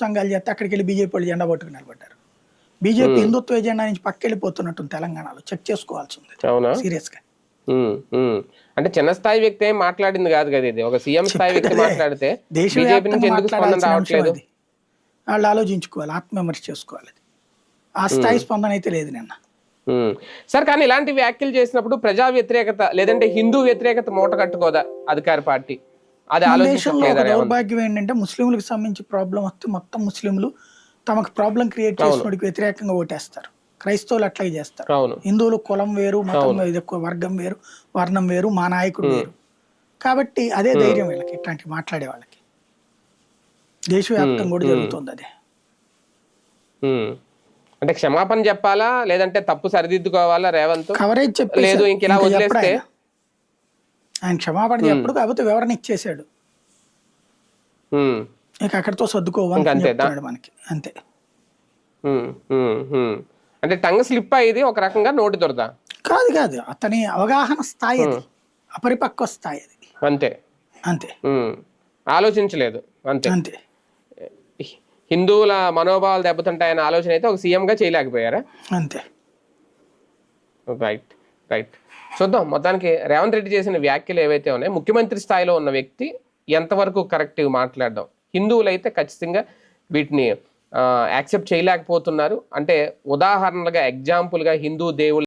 సంఘాలు చేస్తే అక్కడికి వెళ్ళి బీజేపీ వాళ్ళు జెండా పట్టుకుని నిలబడ్డారు. బీజేపీ హిందుత్వ ఎజెండా నుంచి పక్కెళ్ళిపోతున్నట్టు తెలంగాణలో చెక్ చేసుకోవాల్సి ఉంది సీరియస్ గా. అంటే చిన్న స్థాయి వ్యక్తి ఏం మాట్లాడింది కాదు కదా, ఇది ఒక సీఎం స్థాయి వ్యక్తి మాట్లాడితే బీజేపీ నుంచి ఎందుకు స్పందన రావట్లేదు? వాళ్ళు ఆలోచించుకోవాలి, ఆత్మవిమర్శ చేసుకోవాలి. ఆ స్థాయి స్పందన అయితే లేదు నిన్న. సార్ కానీ ఇలాంటి వ్యాఖ్యలు చేసినప్పుడు ప్రజా వ్యతిరేకత లేదంటే హిందూ వ్యతిరేకత మూట కట్టుకోదా అధికార పార్టీ? అది దేశంలో దౌర్భాగ్యం ఏంటంటే ముస్లింలకు సంబంధించి ప్రాబ్లం వస్తే మొత్తం ముస్లింలు తమకు ప్రాబ్లం క్రియేట్ చేసినోడికి వ్యతిరేకంగా ఓటేస్తారు. క్రైస్తవులు అట్లాగే చేస్తారు. హిందువులు కులం వేరు, మతం వర్గం వేరు, వర్ణం వేరు, మా నాయకుడు వేరు. కాబట్టి అదే ధైర్యం వీళ్ళకి, ఇట్లాంటి మాట్లాడే వాళ్ళకి. దేశవ్యాప్తంగా కూడా జరుగుతుంది అదే. అంటే క్షమాపణ చెప్పాలా లేదంటే తప్పు సరిదిద్దుకోవాలా రేవంత్? కవరేజ్ చెప్పలేదు, లేదు ఇంకెలా వదిలేస్తే ఆయన క్షమాపణ చెప్పడు, కాకపోతే వివరణ ఇచ్చేసాడు. ఇక అక్కడితో సర్దుకోవాలి మనకి అంతే. అంటే టంగ్ స్లిప్ అయ్యేది ఒక రకంగా నోటి దొరద కాదు కాదు, అతని అవగాహన స్థాయి అది, అపరిపక్వ స్థాయి అది. అంతే అంతే, ఆలోచించలేదు అంతే అంతే. హిందువుల మనోభావాలు దెబ్బతింటాయన్న ఆలోచన అయితే ఒక సీఎం గా చేయలేకపోయారా? అంతే. Right right. చూద్దాం మొత్తానికి రేవంత్ రెడ్డి చేసిన వ్యాఖ్యలు ఏవైతే ఉన్నాయో, ముఖ్యమంత్రి స్థాయిలో ఉన్న వ్యక్తి ఎంతవరకు కరెక్ట్గా మాట్లాడడం, హిందువులు అయితే ఖచ్చితంగా వీటిని యాక్సెప్ట్ చేయలేకపోతున్నారు. అంటే ఉదాహరణలుగా ఎగ్జాంపుల్గా హిందూ దేవుళ్ళు